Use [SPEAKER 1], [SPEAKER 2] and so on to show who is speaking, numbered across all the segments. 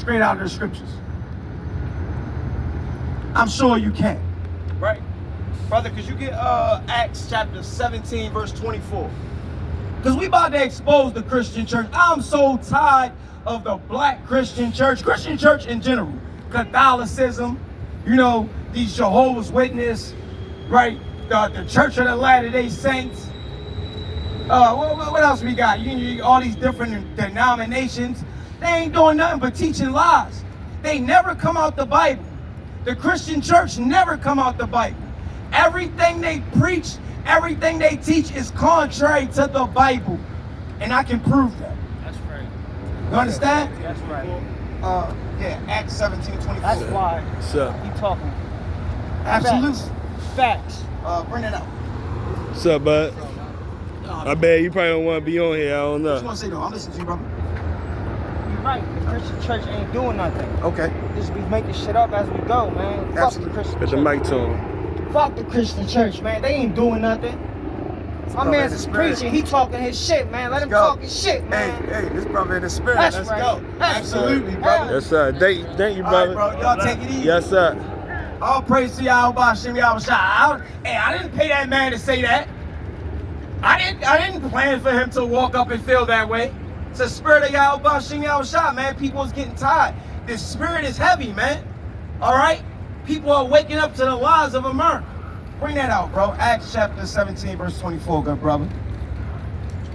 [SPEAKER 1] straight out of the scriptures? I'm sure you can. Right? Brother, could you get Acts chapter 17, verse 24? Because we about to expose the Christian church. I'm so tired of the black Christian church in general. Catholicism, you know, these Jehovah's Witness, right? The Church of the Latter-day Saints. What else we got? All these different denominations. They ain't doing nothing but teaching lies. They never come out the Bible. The Christian church never come out the Bible. Everything they preach, everything they teach is contrary to the Bible. And I can prove that.
[SPEAKER 2] That's right.
[SPEAKER 1] You understand?
[SPEAKER 2] That's right.
[SPEAKER 1] Yeah, Acts 17:24.
[SPEAKER 2] That's why he talking.
[SPEAKER 1] Absolutely.
[SPEAKER 2] Facts.
[SPEAKER 1] Bring it out.
[SPEAKER 3] What's up, bud? I bet you probably don't want to be on here. I don't know.
[SPEAKER 1] What you want to say though? I'm listening to you, brother.
[SPEAKER 2] You're right. The Christian church ain't doing nothing.
[SPEAKER 1] Okay.
[SPEAKER 2] Just be making shit up as we go, man. Fuck the Christian
[SPEAKER 3] Put the
[SPEAKER 2] church.
[SPEAKER 3] mic to him.
[SPEAKER 2] Fuck the Christian church, man. They ain't doing nothing. My man's is preaching. He talking his shit, man. Let him talk his shit, man.
[SPEAKER 1] Hey, this brother in the spirit.
[SPEAKER 2] That's
[SPEAKER 1] Let's
[SPEAKER 2] right.
[SPEAKER 1] go.
[SPEAKER 2] That's
[SPEAKER 1] Absolutely,
[SPEAKER 2] right.
[SPEAKER 1] brother.
[SPEAKER 3] Yes, sir. Thank you, brother.
[SPEAKER 1] All right, bro. Y'all take it easy.
[SPEAKER 3] Yes, sir.
[SPEAKER 1] All praise to Yahweh Shem Yahweh. Hey, I didn't pay that man to say that. I didn't plan for him to walk up and feel that way. It's the spirit of Yahweh Shem Yahweh, man. People is getting tired. This spirit is heavy, man. All right? People are waking up to the lies of America. Bring that out, bro. Acts chapter 17, verse 24, good brother.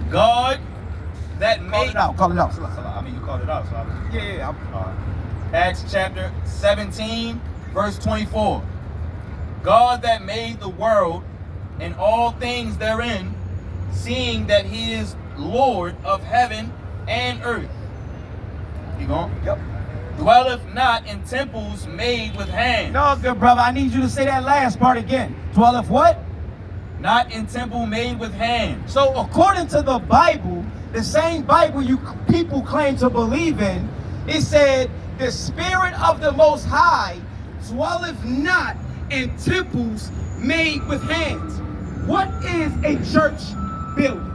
[SPEAKER 4] God that made...
[SPEAKER 1] Call it out.
[SPEAKER 4] I mean, you called it out, so I was...
[SPEAKER 1] Yeah.
[SPEAKER 4] Acts chapter 17, verse 24. God that made the world and all things therein, seeing that he is Lord of heaven and earth. Keep going.
[SPEAKER 1] Yep.
[SPEAKER 4] Dwelleth not in temples made with hands.
[SPEAKER 1] No, good brother. I need you to say that last part again. Dwelleth what?
[SPEAKER 4] Not in temple made with hands.
[SPEAKER 1] So according to the Bible, the same Bible you people claim to believe in, it said, the Spirit of the Most High dwelleth not in temples made with hands. What is a church building?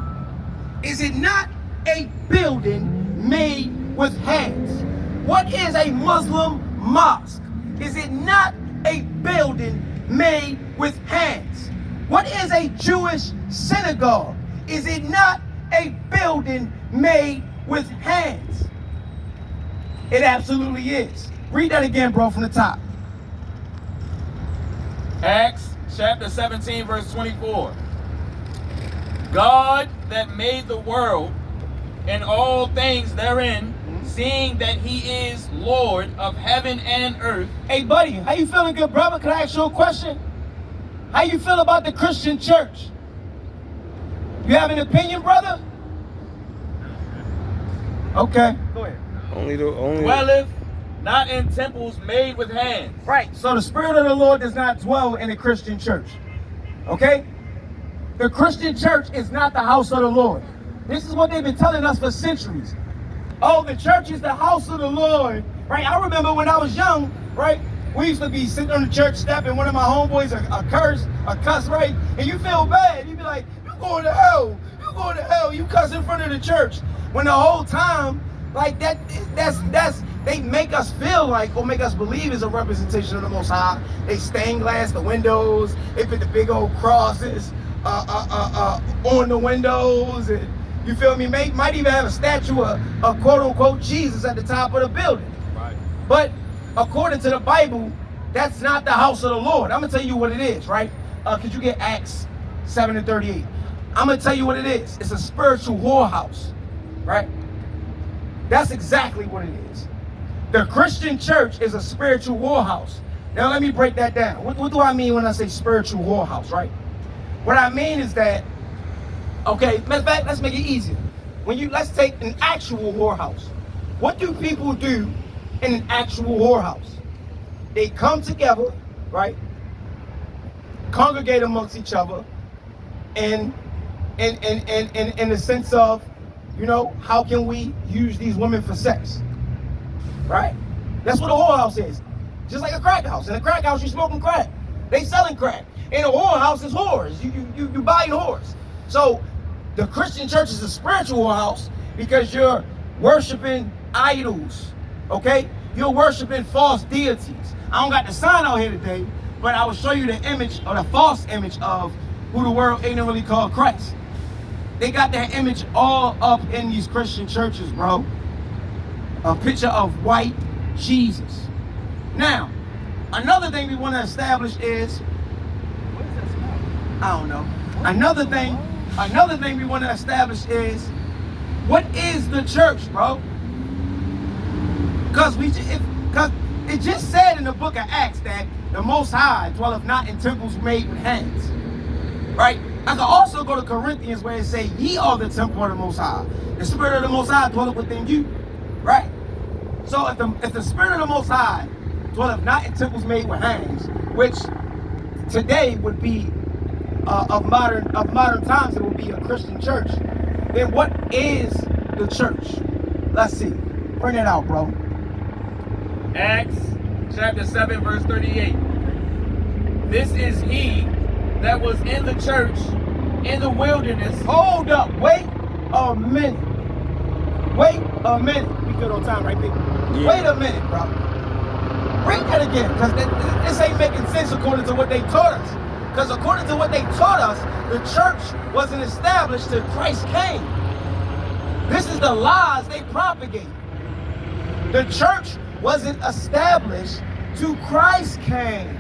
[SPEAKER 1] Is it not a building made with hands? What is a Muslim mosque? Is it not a building made with hands? What is a Jewish synagogue? Is it not a building made with hands? It absolutely is. Read that again, bro, from the top.
[SPEAKER 4] Acts chapter 17, verse 24. God that made the world and all things therein, seeing that he is Lord of heaven and earth.
[SPEAKER 1] Hey, buddy, how you feeling, good brother? Can I ask you a question? How you feel about the Christian church? You have an opinion, brother? Okay. Go ahead.
[SPEAKER 3] Only
[SPEAKER 4] Dwelleth not in temples made with hands.
[SPEAKER 1] Right. So the Spirit of the Lord does not dwell in a Christian church. Okay? The Christian church is not the house of the Lord. This is what they've been telling us for centuries. Oh, the church is the house of the Lord. Right? I remember when I was young, right? We used to be sitting on the church step and one of my homeboys a cuss, right? And you feel bad. You be like, you going to hell. You going to hell. You cuss in front of the church. When the whole time, like that's they make us feel like, or make us believe is a representation of the Most High. They stained glass the windows. They put the big old crosses on the windows, and you feel me? Might even have a statue of quote unquote Jesus at the top of the building.
[SPEAKER 4] Right.
[SPEAKER 1] But according to the Bible, that's not the house of the Lord. I'm gonna tell you what it is, right? Could you get Acts 7:38? I'm gonna tell you what it is. It's a spiritual whorehouse, right? That's exactly what it is. The Christian church is a spiritual whorehouse. Now let me break that down. What do I mean when I say spiritual whorehouse, right? What I mean is that, okay, matter of fact, let's make it easier. Let's take an actual whorehouse. What do people do in an actual whorehouse? They come together, right? Congregate amongst each other, and in the sense of, you know, how can we use these women for sex? Right? That's what a whorehouse is. Just like a crack house. In a crack house, you smoking crack. They selling crack. In a whorehouse, is whores. You buying whores. So the Christian church is a spiritual whorehouse because you're worshiping idols. Okay? you're worshiping false deities. I don't got the sign out here today, but I will show you the image or the false image of who the world ignorantly called Christ. They got that image all up in these Christian churches, bro. A picture of white Jesus. Now, another thing we want to establish is,
[SPEAKER 2] What is that smell?
[SPEAKER 1] I don't know. Another thing we want to establish is, what is the church, bro? Because it just said in the book of Acts that the Most High dwelleth not in temples made with hands, right? I can also go to Corinthians where it say, ye are the temple of the Most High. The Spirit of the Most High dwelleth within you, right? So if the Spirit of the Most High dwelleth not in temples made with hands, which today would be of modern times, it would be a Christian church, then what is the church? Let's see. Bring it out, bro.
[SPEAKER 4] Acts chapter 7, verse 38. This is he that was in the church in the wilderness.
[SPEAKER 1] Hold up. Wait a minute. Wait a minute. We good on time, right, people?
[SPEAKER 3] Yeah.
[SPEAKER 1] Wait a minute, bro. Read that again, because this ain't making sense according to what they taught us. Because according to what they taught us, the church wasn't established till Christ came. This is the lies they propagate. The church wasn't established till Christ came.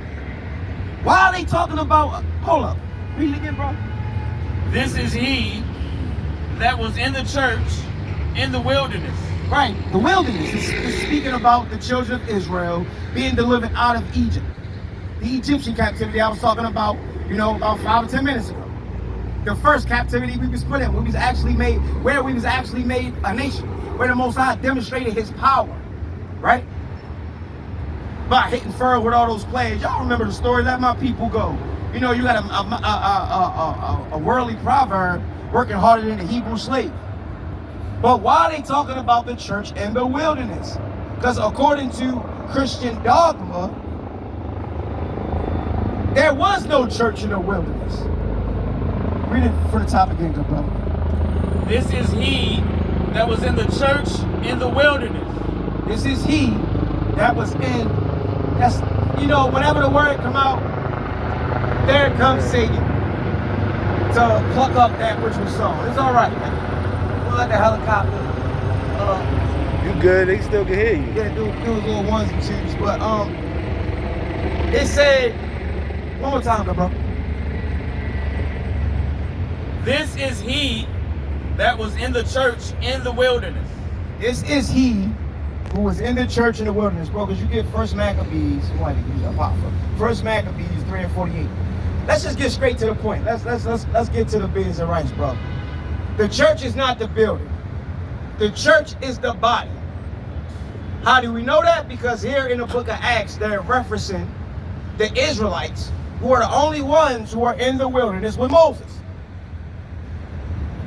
[SPEAKER 1] Why are they talking about, hold up, read it again, bro.
[SPEAKER 4] This is he that was in the church in the wilderness.
[SPEAKER 1] Right, the wilderness is speaking about the children of Israel being delivered out of Egypt. The Egyptian captivity I was talking about, about 5 or 10 minutes ago. The first captivity we was put in, where we was actually made a nation, where the Most High demonstrated his power, right? By hitting Pharaoh with all those plagues. Y'all remember the story, let my people go. You got a worldly proverb, working harder than a Hebrew slave. But why are they talking about the church in the wilderness? Because according to Christian dogma, there was no church in the wilderness. Read it for the top again, good brother.
[SPEAKER 4] This is he that was in the church in the wilderness.
[SPEAKER 1] This is he that was in, whenever the word come out, there comes Satan to pluck up that which was sown. It's all right, man. We'll let the helicopter.
[SPEAKER 3] You good? They still can hear you.
[SPEAKER 1] Yeah, do little ones and twos. But it said, one more time, bro.
[SPEAKER 4] This is he that was in the church in the wilderness.
[SPEAKER 1] This is he who was in the church in the wilderness, bro. Because you get First Maccabees, First Maccabees 3 and 48. Let's just get straight to the point. Let's get to the beans and rice, bro. The church is not the building. The church is the body. How do we know that? Because here in the book of Acts, they're referencing the Israelites, who are the only ones who are in the wilderness with Moses.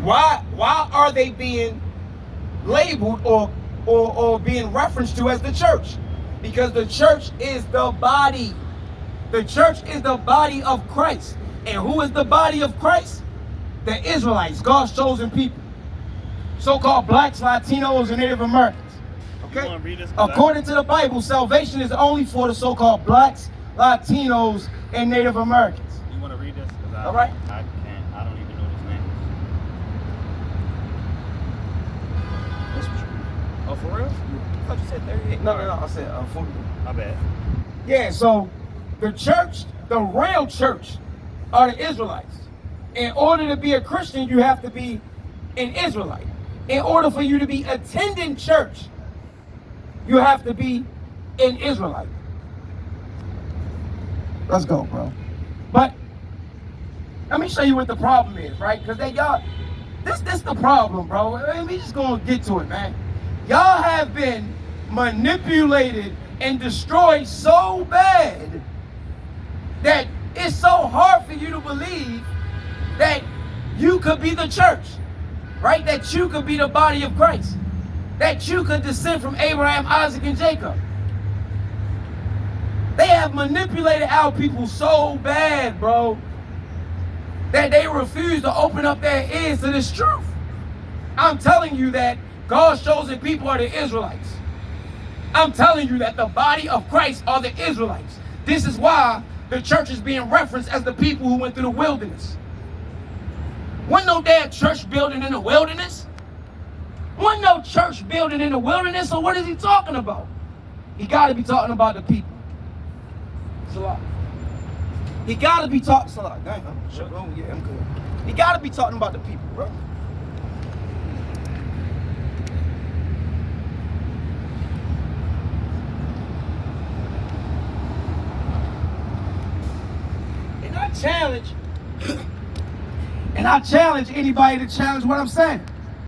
[SPEAKER 1] Why are they being labeled or being referenced to as the church? Because the church is the body. The church is the body of Christ. And who is the body of Christ? The Israelites, God's chosen people. So-called blacks, Latinos, and Native Americans. Okay? According to the Bible, salvation is only for the so-called blacks, Latinos, and Native Americans.
[SPEAKER 4] You want to read this?
[SPEAKER 1] All right.
[SPEAKER 4] I don't even know this name. Oh, for real? I thought you said 38.
[SPEAKER 1] No, I said 40.
[SPEAKER 4] My bad.
[SPEAKER 1] Yeah, so the church, the real church, are the Israelites. In order to be a Christian, you have to be an Israelite. In order for you to be attending church, you have to be an Israelite. Let's go, bro. But let me show you what the problem is, right? Because this the problem, bro. I mean, we just gonna get to it, man. Y'all have been manipulated and destroyed so bad that it's so hard for you to believe that you could be the church, right? That you could be the body of Christ, that you could descend from Abraham, Isaac, and Jacob. They have manipulated our people so bad, bro, that they refuse to open up their ears to this truth. I'm telling you that God's chosen people are the Israelites. I'm telling you that the body of Christ are the Israelites. This is why the church is being referenced as the people who went through the wilderness. Wasn't no damn church building in the wilderness. Wasn't no church building in the wilderness, so what is he talking about? He got to be talking about the people. Salah. He got to be talking, Salah. Dang, I'm sure. Oh, yeah, I'm good. He got to be talking about the people, bro. And I challenge anybody to challenge what I'm saying.